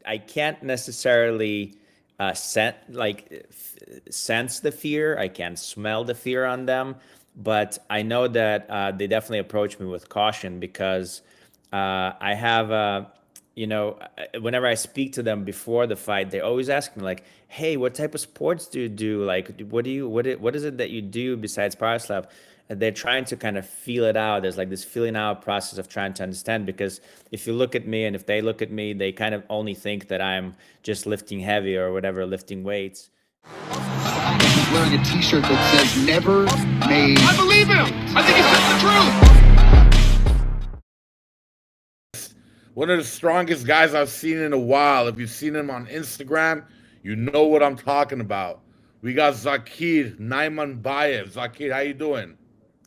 I can't necessarily sense the fear. I can smell the fear on them, but I know that they definitely approach me with caution because I have whenever I speak to them before the fight, they always ask me like, "Hey, what type of sports do you do? Like, what is it that you do besides power slap?" And they're trying to kind of feel it out. There's like this feeling out process of trying to understand because if you look at me and if they look at me, they kind of only think that I'm just lifting heavy or whatever, lifting weights. He's wearing a t-shirt that says never made. I believe him. I think he's telling the truth. One of the strongest guys I've seen in a while. If you've seen him on Instagram, you know what I'm talking about. We got Zakir Naimanbayev. Zakir, how you doing?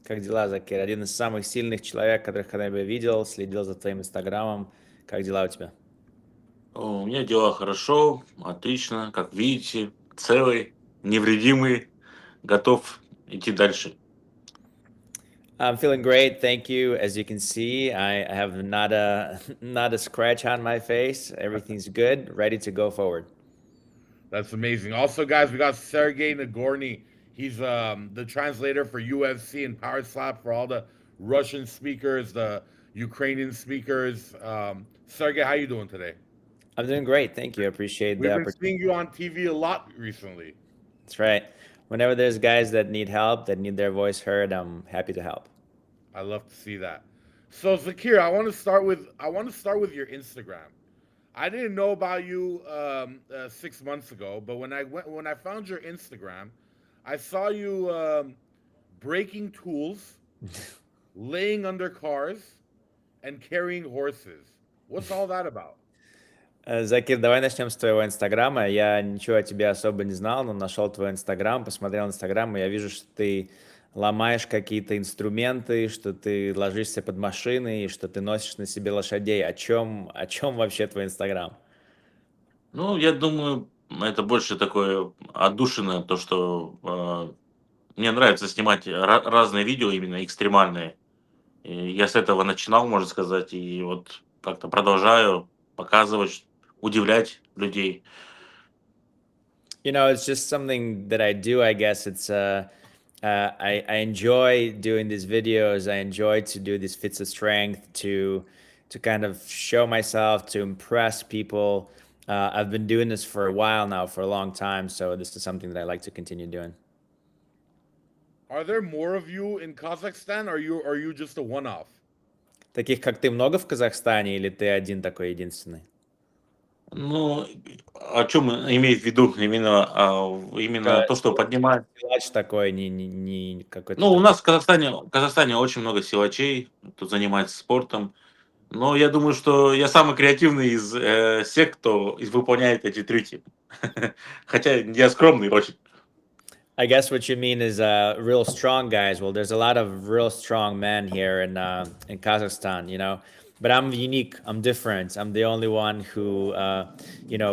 Как дела, Закир? Один из самых сильных человек, которых когда-либо видел, следил за твоим инстаграмом. Как дела у тебя? У меня дела хорошо, отлично, как видите, целый, невредимый, готов идти дальше. I'm feeling great, thank you. As you can see, I have not a scratch on my face. Everything's good, ready to go forward. That's amazing. Also, guys, we got Sergey Nagorny. He's the translator for UFC and Power Slap for all the Russian speakers, the Ukrainian speakers. Sergey, how you doing today? I'm doing great, thank you. I appreciate We've the been opportunity. seeing you on TV a lot recently. That's right. Whenever there's guys that need help, that need their voice heard, I'm happy to help. I love to see that. So, Zakir, I want to start with your Instagram. I didn't know about you 6 months ago, but when I found your Instagram, I saw you breaking tools, laying under cars, and carrying horses. What's all that about? Закир, давай начнем с твоего инстаграма. Я ничего о тебе особо не знал, но нашел твой инстаграм, посмотрел инстаграм, и я вижу, что ты ломаешь какие-то инструменты, что ты ложишься под машины, и что ты носишь на себе лошадей. О чем вообще твой инстаграм? Ну, я думаю, это больше такое отдушина, то, что мне нравится снимать разные видео, именно экстремальные. И я с этого начинал, можно сказать, и вот как-то продолжаю показывать, удивлять людей. It's just something that I do. I guess I enjoy doing these videos. I enjoy to do these fits of strength to kind of show myself, to impress people. I've been doing this for a while now, for a long time. So this is something that I like to continue doing. Are there more of you in Kazakhstan, or are you just a one-off? Таких, как ты, много в Казахстане, или ты один такой единственный? Ну, о чем имеет в виду именно то, что поднимает. Силач такой, не какой-то... Ну, у нас в Казахстане очень много силачей, кто занимается спортом. Но я думаю, что я самый креативный из всех, кто выполняет эти трюки. Хотя я скромный очень. I guess what you mean is real strong guys. Well, there's a lot of real strong men here in Kazakhstan, But I'm unique. I'm different. I'm the only one who,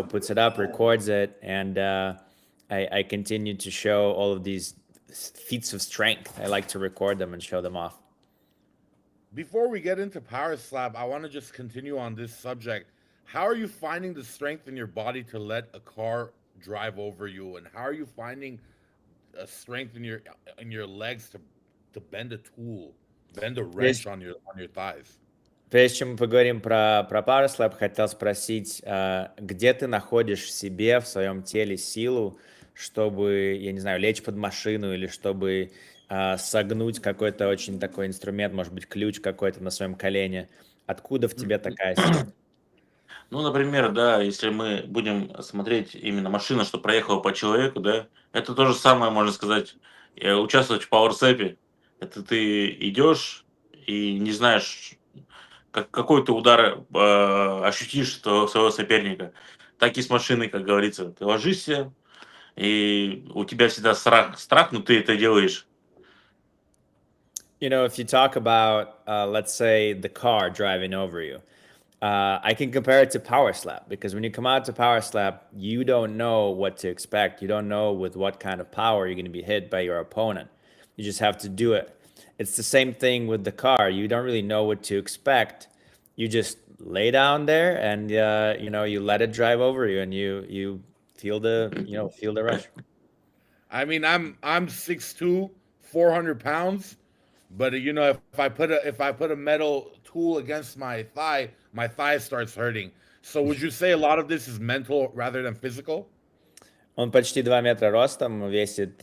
puts it up, records it, and I continue to show all of these feats of strength. I like to record them and show them off. Before we get into Power Slap, I want to just continue on this subject. How are you finding the strength in your body to let a car drive over you, and how are you finding strength in your legs to bend a tool, bend a wrench on your thighs? Прежде чем мы поговорим про Power Slap, хотел спросить, где ты находишь в себе, в своем теле силу, чтобы, я не знаю, лечь под машину или чтобы согнуть какой-то очень такой инструмент, может быть, ключ какой-то на своем колене. Откуда в тебе такая сила? Ну, например, да, если мы будем смотреть именно машина, что проехала по человеку, да, это то же самое, можно сказать, участвовать в пауэрслэпе. Это ты идешь и не знаешь, какой ты удар ощутишь своего соперника. Так и с машиной, как говорится. Ты ложишься, и у тебя всегда страх, но ты это делаешь. If you talk about, let's say, the car driving over you, I can compare it to Power Slap because when you come out to Power Slap, you don't know what to expect. You don't know with what kind of power you're going to be hit by your opponent. You just have to do it. It's the same thing with the car. You don't really know what to expect. You just lay down there and you know, you let it drive over you, and you feel the, you know, feel the rush. I mean, I'm 6'2", 400 pounds, but you know, if I put a metal tool against my thigh starts hurting. So would you say a lot of this is mental rather than physical? Он почти 2 метра ростом, весит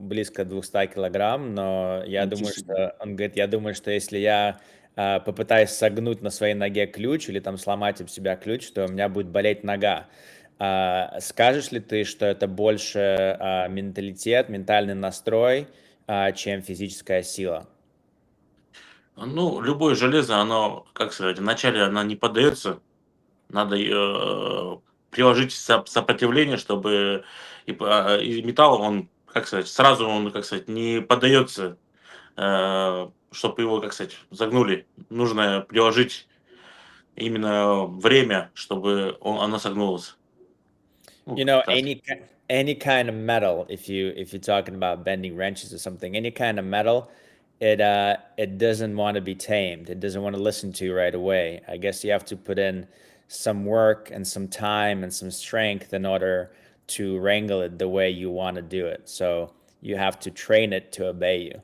близко 200 килограмм, но я Ничего думаю, себе. что он говорит, я думаю, что если я попытаюсь согнуть на своей ноге ключ или там сломать об себя ключ, то у меня будет болеть нога. Скажешь ли ты, что это больше менталитет, ментальный настрой, чем физическая сила? Ну, любое железо, оно, как сказать, вначале оно не поддается, надо приложить сопротивление, чтобы и металл, он, как сказать, сразу он, как сказать, не поддается, чтобы его, как сказать, загнули. Нужно приложить именно время, чтобы оно согнулось. Ну, You know, так. any kind of metal, if you're talking about bending wrenches or something, any kind of metal, it doesn't want to be tamed. It doesn't want to listen to you right away. I guess you have to put in some work and some time and some strength in order to wrangle it the way you want to do it. So you have to train it to obey you.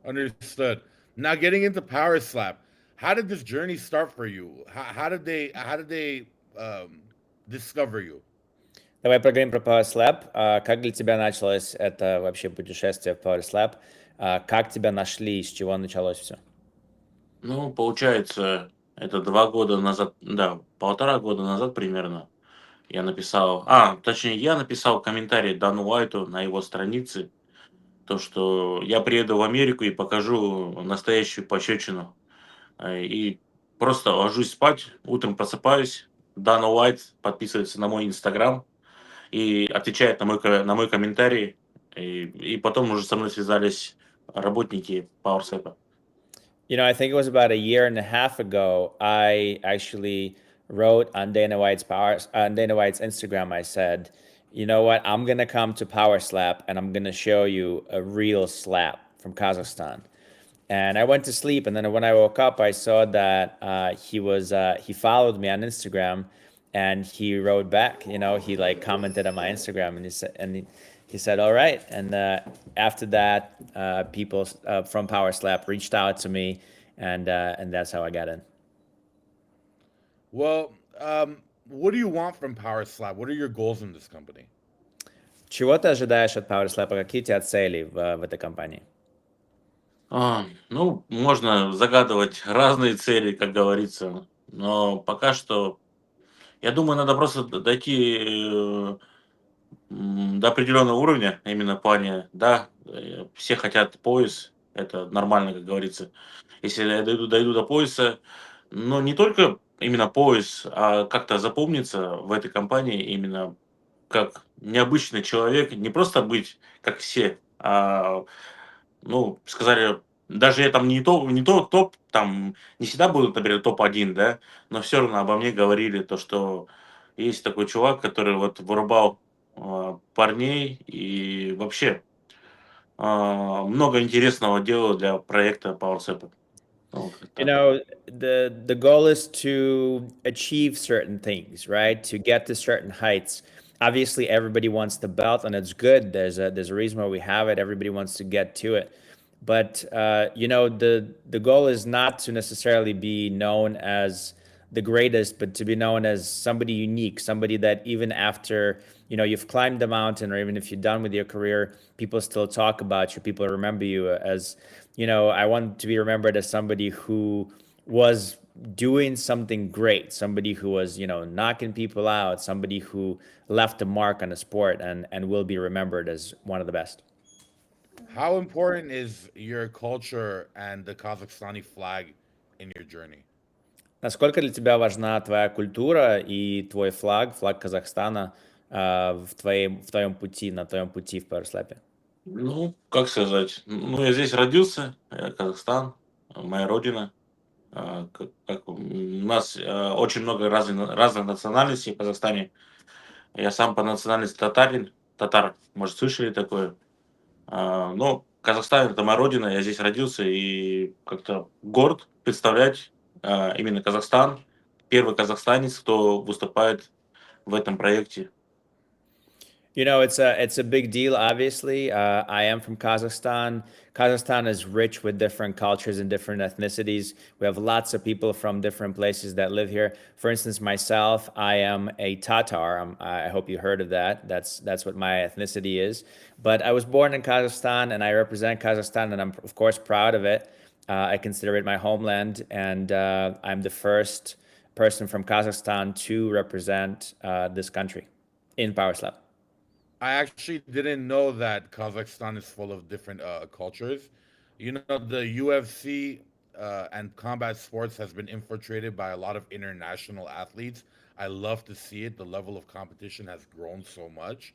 Understood. Now getting into Power Slap, how did this journey start for you? How did they discover you? Давай поговорим про Power Slap. Как для тебя началось это вообще путешествие в Power Slap? Как тебя нашли, с чего началось все? Ну, получается, это 2 года назад, да, 1,5 года назад примерно я написал, точнее, я написал комментарий Дану Уайту на его странице, то, что я приеду в Америку и покажу настоящую пощечину. И просто ложусь спать, утром просыпаюсь, Дана Уайт подписывается на мой инстаграм и отвечает на мой комментарий, и потом уже со мной связались работники PowerSep. You know, I think it was about a year and a half ago. I actually wrote on Dana White's Instagram. I said, "You know what? I'm gonna come to Power Slap, and I'm gonna show you a real slap from Kazakhstan." And I went to sleep, and then when I woke up, I saw that he followed me on Instagram, and he wrote back. You know, he like commented on my Instagram, and he said, "All right." And after that, people from Power Slap reached out to me, and that's how I got in. Well, what do you want from Power Slap? What are your goals in this company? Чего ты ожидаешь от Power Slap? Какие у тебя цели в этой компании? Ну, можно загадывать разные цели, как говорится, но пока что, я думаю, надо просто дойти до определенного уровня, именно в плане, да, все хотят пояс, это нормально, как говорится. Если я дойду до пояса, но не только именно пояс, а как-то запомниться в этой компании именно как необычный человек, не просто быть как все, ну, сказали, даже я там не топ, там не всегда будут, например, топ-1, да, но все равно обо мне говорили то, что есть такой чувак, который вот вырубал парней и вообще много интересного делал для проекта PowerSep. Ну, как You так. know, the goal is to achieve certain things, right? To get to certain heights. Obviously, everybody wants the belt, and it's good. There's a reason why we have it. Everybody wants to get to it. But you know, the goal is not to necessarily be known as the greatest, but to be known as somebody unique, somebody that even after, you know, you've climbed the mountain, or even if you're done with your career, people still talk about you. People remember you as, you know, I want to be remembered as somebody who was doing something great, somebody who was, you know, knocking people out, somebody who left a mark on a sport, and will be remembered as one of the best. How important is your culture and the Kazakhstani flag in your journey? Насколько для тебя важна твоя культура и твой флаг, флаг Казахстана, в твоем пути, на твоем пути в Пауэрслэпе? Ну, как сказать, ну, я здесь родился, Казахстан, моя родина. У нас очень много разных национальностей в Казахстане. Я сам по национальности татар, может, слышали такое. Но Казахстан это моя родина, я здесь родился и как-то горд представлять именно Казахстан. Первый казахстанец, кто выступает в этом проекте. You know, it's a big deal. Obviously, I am from Kazakhstan. Kazakhstan is rich with different cultures and different ethnicities. We have lots of people from different places that live here. For instance, myself, I am a Tatar. I hope you heard of that. That's what my ethnicity is. But I was born in Kazakhstan, and I represent Kazakhstan, and I'm of course proud of it. I consider it my homeland, and I'm the first person from Kazakhstan to represent this country in Power Slap. I actually didn't know that Kazakhstan is full of different cultures. You know, the UFC and combat sports has been infiltrated by a lot of international athletes. I love to see it. The level of competition has grown so much.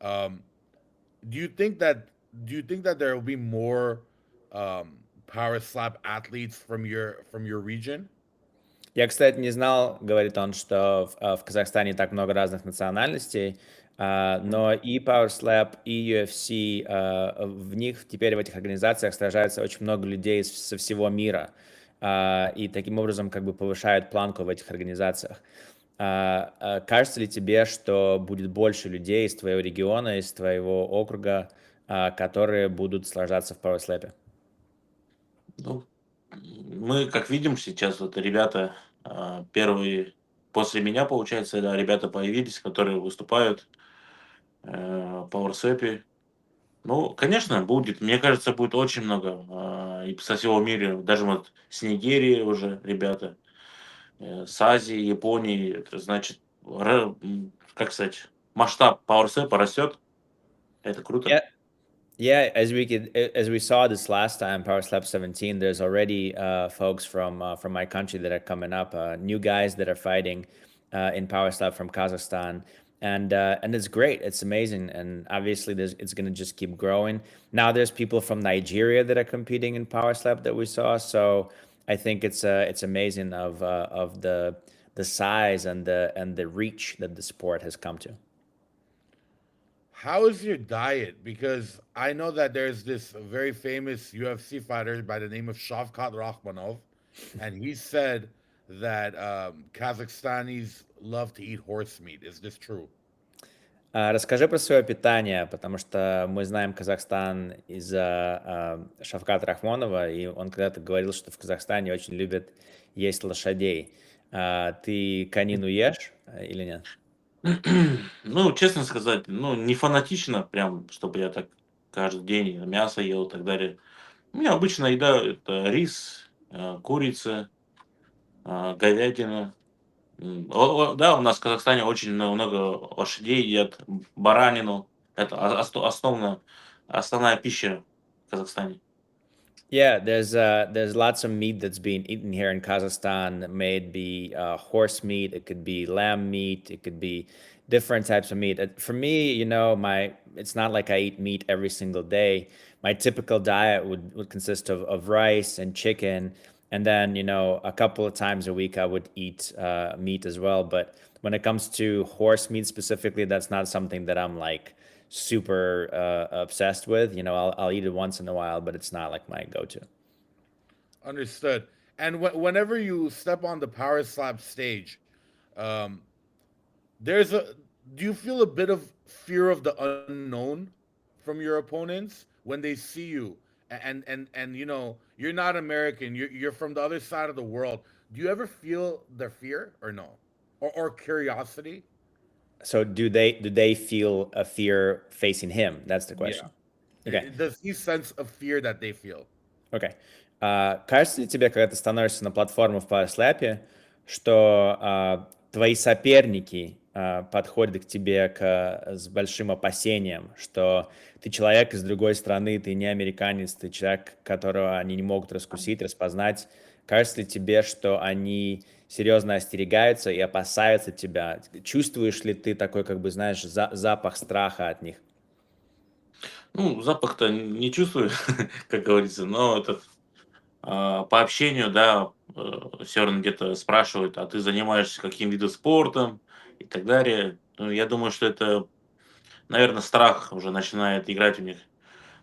Um, do you think that do you think that there will be more power slap athletes from your region? Я, кстати, не знал, говорит он, что в Казахстане так много разных национальностей, но и Power Slap, и UFC, в них теперь в этих организациях сражается очень много людей со всего мира, и таким образом как бы повышают планку в этих организациях. Кажется ли тебе, что будет больше людей из твоего региона, из твоего округа, которые будут сражаться в Power Slap? Ну, мы, как видим, сейчас вот ребята первые после меня, получается, да, ребята появились, которые выступают в PowerSwap. Ну, конечно, будет. Мне кажется, будет очень много и со всего мира. Даже вот с Нигерии уже ребята, с Азии, Японии. Это значит, как сказать, масштаб PowerSwap растет. Это круто. Yeah. Yeah, as we saw this last time, Power Slap 17, there's already folks from my country that are coming up, new guys that are fighting in Power Slap from Kazakhstan, and it's great, it's amazing, and obviously it's going to just keep growing. Now there's people from Nigeria that are competing in Power Slap that we saw, so I think it's amazing of the size and the reach that the sport has come to. How is your diet? Because I know that there's this very famous UFC fighter by the name of Shavkat Rakhmonov, and he said that Kazakhstanis love to eat horse meat. Is this true? Расскажи про свое питание, потому что мы знаем Казахстан из-за Шавката Рахмонова, и он когда-то говорил, что в Казахстане очень любят есть лошадей. Ты конину ешь или нет? Ну, честно сказать, ну, не фанатично, прям, чтобы я так каждый день мясо ел и так далее. У меня обычная еда — это рис, курица, говядина. Да, у нас в Казахстане очень много лошадей едят, баранину. Это основная пища в Казахстане. Yeah, there's lots of meat that's being eaten here in Kazakhstan. May it be horse meat, it could be lamb meat, it could be different types of meat. For me, you know, it's not like I eat meat every single day. My typical diet would consist of rice and chicken, and then you know a couple of times a week I would eat meat as well. But when it comes to horse meat specifically, that's not something that I'm like super obsessed with. You know, I'll eat it once in a while, but it's not like my go-to. Understood. And whenever you step on the power slap stage, um, there's a do you feel a bit of fear of the unknown from your opponents when they see you and you know you're not American, you're from the other side of the world. Do you ever feel their fear or no? Or curiosity? So do they feel a fear facing him? That's the Yeah. question. Okay. Does he sense a fear that they feel? Окей. Кажется ли тебе, когда ты становишься на платформу в PowerSlap, что твои соперники подходят к тебе с большим опасением, что ты человек из другой страны, ты не американец, ты человек, которого они не могут раскусить, распознать? Кажется ли тебе, что они серьезно остерегаются и опасаются тебя? Чувствуешь ли ты такой, как бы, знаешь, запах страха от них? Ну, запах-то не чувствую, как говорится, но это по общению, да, все равно где-то спрашивают, а ты занимаешься каким видом спортом и так далее. Ну, я думаю, что это, наверное, страх уже начинает играть у них.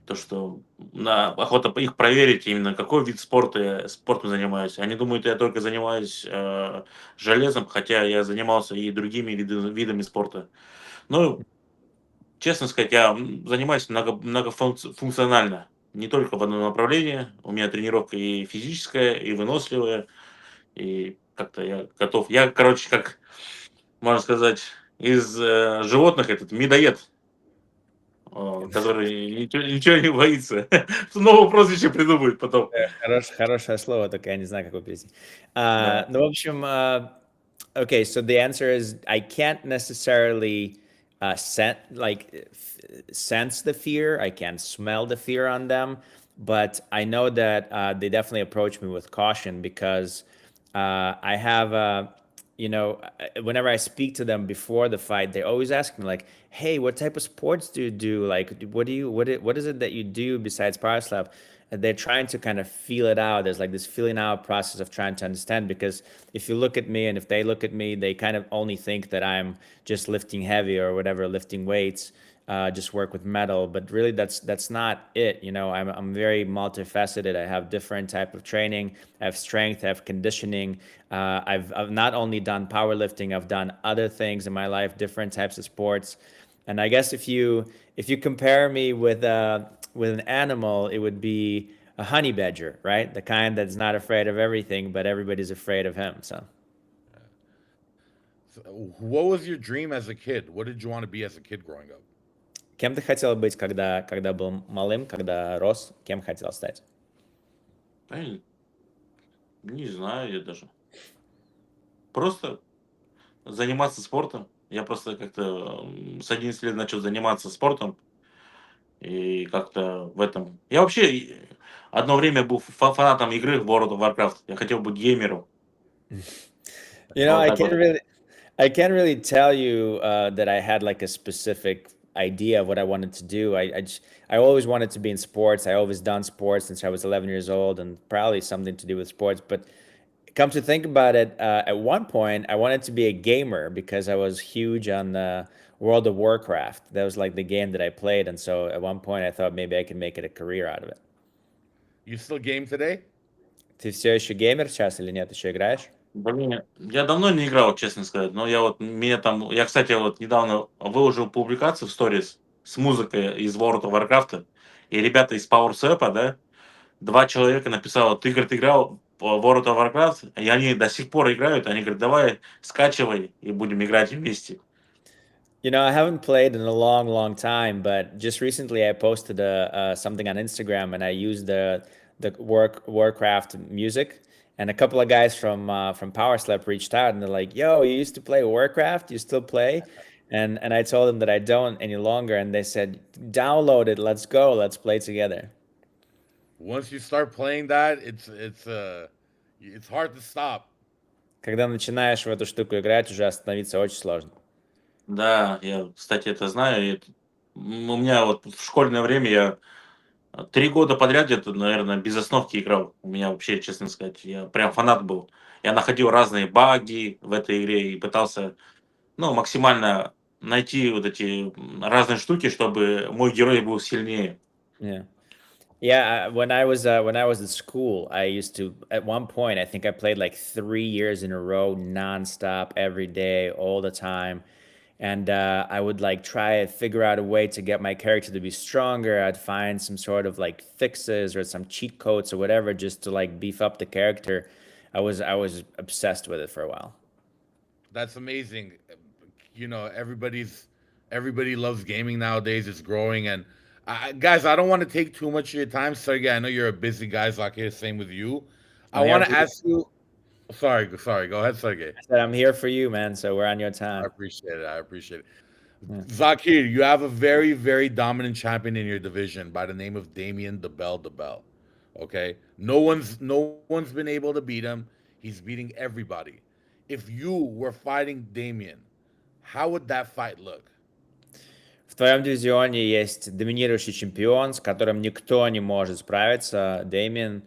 то, что охота их проверить, именно какой вид спортом занимаюсь. Они думают, я только занимаюсь железом, хотя я занимался и другими видами спорта. Ну, честно сказать, я занимаюсь многофункционально. Не только в одном направлении. У меня тренировка и физическая, и выносливая, и как-то я готов. Я, короче, как можно сказать, из животных этот медоед, который ничего не боится. Новое прозвище придумает потом. Хорошее слово, только я не знаю, как его перевести. Да. Ну, в общем, okay, so the answer is I can't necessarily sense the fear. I can smell the fear on them, but I know that they definitely approach me with caution because I have whenever I speak to them before the fight, they always ask me like, "Hey, what type of sports do you do? Like, what is it that you do besides power slap?" And they're trying to kind of feel it out. There's like this feeling out process of trying to understand, because if you look at me and if they look at me, they kind of only think that I'm just lifting heavy or whatever, lifting weights, just work with metal. But really, that's not it. I'm very multifaceted. I have different type of training. I have strength. I have conditioning. I've not only done powerlifting. I've done other things in my life, different types of sports. And I guess if you compare me with an animal, it would be a honey badger, right? The kind that's not afraid of everything, but everybody's afraid of him. So So, what was your dream as a kid? What did you want to be as a kid growing up? кем ты хотел быть, когда был малым, когда рос? Кем хотел стать? Да, не знаю я даже. Просто заниматься спортом. Я просто как-то с 11 лет начал заниматься спортом. И как-то в этом... Я вообще одно время был фанатом игры в World of Warcraft. Я хотел быть геймером. Вот I так can't вот. really, I can't really tell you that I had like a specific idea of what I wanted to do. I always wanted to be in sports. I always done sports since I was 11 years old, and probably something to do with sports. But come to think about it, at one point I wanted to be a gamer because I was huge on World of Warcraft. That was like the game that I played, and so at one point I thought maybe I could make it a career out of it. You still game today? Ты все еще геймер сейчас или нет? Еще играешь? Блин, я давно не играл, честно сказать. Но я, кстати, вот недавно выложил публикацию в сторис с музыкой из World of Warcraft. И ребята из PowerSwap, да, 2 человека написало: ты, говорит, играл в World of Warcraft, и они до сих пор играют. Они говорят, давай скачивай и будем играть вместе. I haven't played in a long, long time, but just recently I posted something on Instagram, and I used the Warcraft music, and a couple of guys from PowerSlap reached out, and they're like, "Yo, you used to play Warcraft? You still play?" And I told them that I don't any longer, and they said, "Download it. Let's go. Let's play together." Once you start playing that, it's hard to stop. Когда начинаешь в эту штуку играть, уже остановиться очень сложно. Да, я, кстати, это знаю. У меня вот в школьное время я 3 года подряд где-то, наверное, без остановки играл. У меня вообще, честно сказать, я прям фанат был. Я находил разные баги в этой игре и пытался, ну, максимально найти вот эти разные штуки, чтобы мой герой был сильнее. Yeah. Yeah, when I was at school, I used to, at one point, I think I played like 3 years in a row, nonstop, every day, all the time. And I would like try to figure out a way to get my character to be stronger. I'd find some sort of like fixes or some cheat codes or whatever just to like beef up the character. I was obsessed with it for a while. That's amazing. Everybody loves gaming nowadays. It's growing, and guys, I don't want to take too much of your time, Sergey. I know you're a busy guy, Zakir. Same with you. I I'm here want to for you. ask you. Sorry. Go ahead, Sergey. I said, I'm here for you, man. So we're on your I time. appreciate it. Yeah. Zakir, you have a very, very dominant champion in your division by the name of Damien DeBell. Okay, no one's been able to beat him. He's beating everybody. If you were fighting Damien, how would that fight look? В твоем дивизионе есть доминирующий чемпион, с которым никто не может справиться, Дэмиен.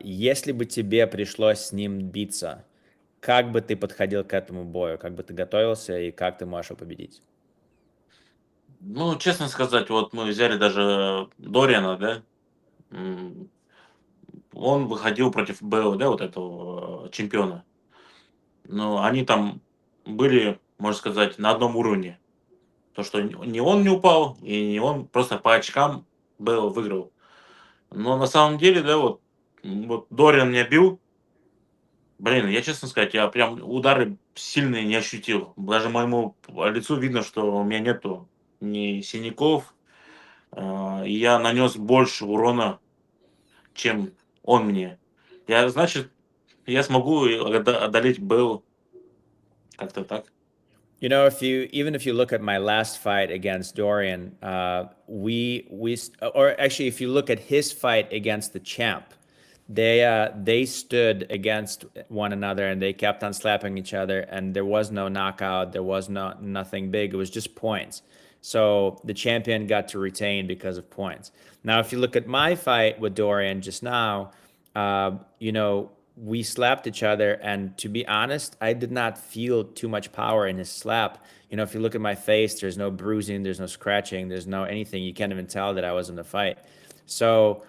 Если бы тебе пришлось с ним биться, как бы ты подходил к этому бою? Как бы ты готовился и как ты можешь его победить? Ну, честно сказать, вот мы взяли даже Дориана, да, м, он выходил против БЛ, да, вот этого чемпиона. Но они там были, можно сказать, на одном уровне. То, что ни он не упал, и не он просто по очкам БЛ выиграл. Но на самом деле, да, вот, вот Дориан меня бил. Блин, я честно сказать, я прям удары сильные не ощутил. Даже моему лицу видно, что у меня нету ни синяков, и я нанес больше урона, чем он мне. Значит, я смогу одолеть Белл как-то так. You know, if you even if you look at my last fight against Dorian, or actually, if you look at his fight against the champ, they stood against one another and they kept on slapping each other, and there was no knockout, there was nothing big. It was just points. So the champion got to retain because of points. Now, if you look at my fight with Dorian just now, you know, we slapped each other, and to be honest, I did not feel too much power in his slap. You know, if you look at my face, there's no bruising, there's no scratching, there's no anything. You can't even tell that I was in the fight. So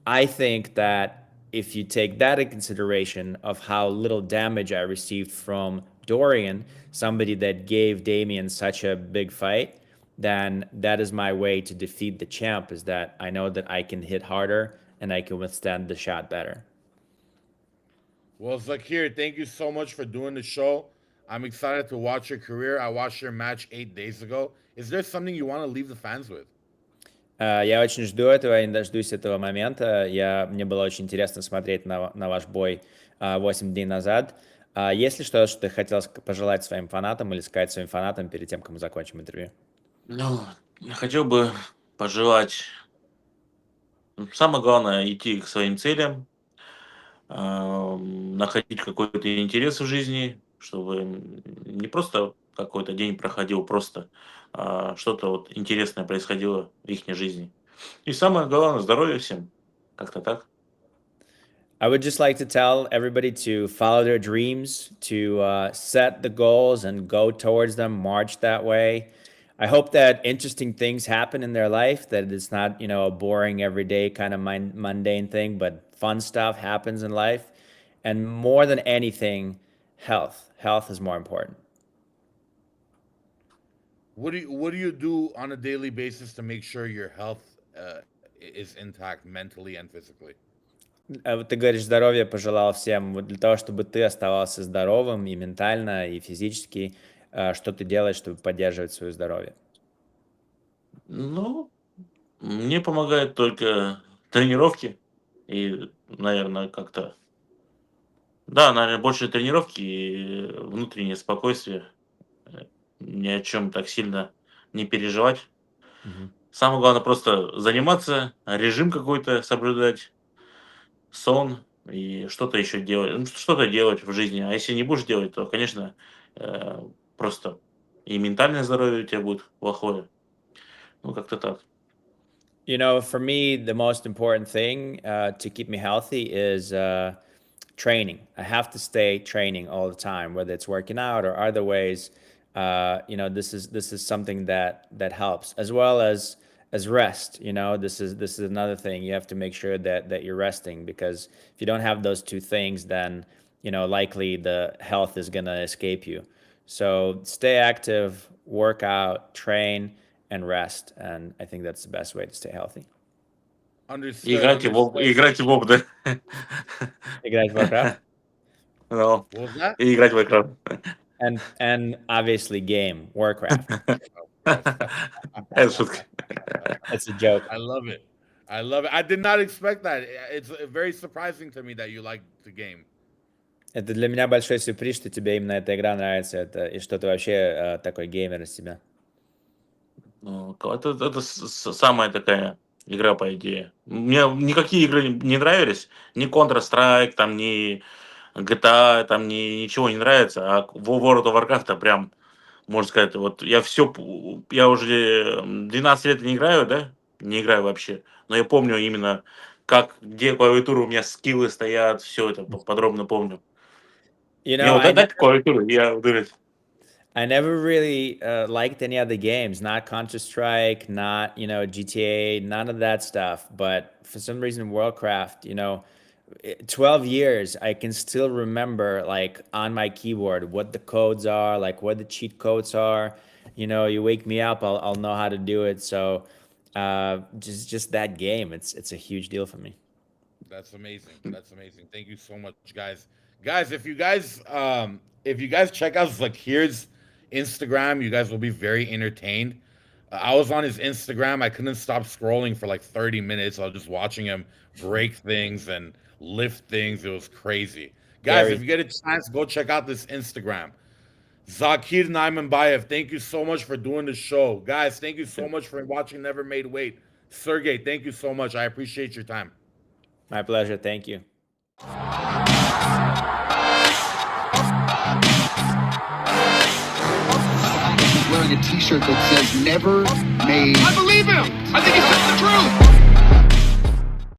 I think that if you take that in consideration of how little damage I received from Dorian, somebody that gave Damien such a big fight, then that is my way to defeat the champ, is that I know that I can hit harder and I can withstand the shot better. Well, Zakir, thank you so much for doing the show. I'm excited to watch your career. I watched your match 8 days ago. Is there something you want to leave the fans with? Я очень жду этого и дождусь этого момента. Мне было очень интересно смотреть на ваш бой 8 дней назад. Есть ли что-то, что ты хотел пожелать своим фанатам или сказать своим фанатам перед тем, как мы закончим интервью? Ну, я хотел бы пожелать, самое главное, идти к своим целям, находить какой-то интерес в жизни, чтобы не просто какой-то день проходил, просто что-то вот интересное происходило в их жизни. И самое главное, здоровья всем. Как-то так. I would just like to tell everybody to follow their dreams, to set the goals and go towards them, march that way. I hope that interesting things happen in their life, that it's not, you know, a boring, everyday kind of mundane thing, but fun stuff happens in life. And more than anything, health. Health is more important. What do you do on a daily basis to make sure your health is intact mentally and physically? Вот ты говоришь, здоровье пожелал всем. Вот для того, чтобы ты оставался здоровым и ментально, и физически, что ты делаешь, чтобы поддерживать свое здоровье? Ну, мне помогают только тренировки и, наверное, как-то... Да, наверное, больше тренировки и внутреннее спокойствие. Э, Ни о чем так сильно не переживать. Мгм. Самое главное просто заниматься, режим какой-то соблюдать, сон и что-то еще делать. Ну, что-то делать в жизни. А если не будешь делать, то, конечно, э, просто и ментальное здоровье у тебя будет плохое. Ну, как-то так. You know, for me, the most important thing to keep me healthy is training. I have to stay training all the time, whether it's working out or other ways. You know, this is something that helps, as well as rest. You know, this is another thing. You have to make sure that you're resting, because if you don't have those two things, then you know likely the health is gonna escape you. So stay active, work out, train, and rest. And I think that's the best way to stay healthy. И Understood. Understood. играть в ВОП, да? Играть в Warcraft. Ну, What was that? и играть в Warcraft. And obviously game, Warcraft. Это шутка. It's a joke. I love it. I love it. I did not expect that. It's very surprising to me that you like the game. Это для меня большой сюрприз, что тебе именно эта игра нравится, и что ты вообще такой геймер из себя. Ну, это самая такая игра, по идее. Мне никакие игры не нравились. Ни Counter-Strike, там, ни GTA, там, ничего не нравится. А World of Warcraft прям, можно сказать, вот я уже 12 лет не играю, да? Не играю вообще. Но я помню именно, где клавиатура, у меня скиллы стоят, все это подробно помню. You Мне know, вот дать клавиатуру, я удивлюсь. I never really liked any of the games, not Counter-Strike, not, GTA, none of that stuff. But for some reason, Worldcraft, 12 years, I can still remember like on my keyboard what the codes are, like what the cheat codes are. You wake me up, I'll know how to do it. So just that game, it's a huge deal for me. That's amazing. That's amazing. Thank you so much, guys. Guys, if you guys check out Zakir's Instagram, you guys will be very entertained. I was on his Instagram. I couldn't stop scrolling for like 30 minutes. I was just watching him break things and lift things. It was crazy. Guys, Very. if you get a chance, go check out this Instagram. Zakir Naimanbayev, thank you so much for doing the show. Guys, thank you so much for watching Never Made Weight. Sergey, thank you so much. I appreciate your time. My pleasure. Thank you. Wearing a T-shirt that says "Never Made." I believe him. I think he's telling the truth.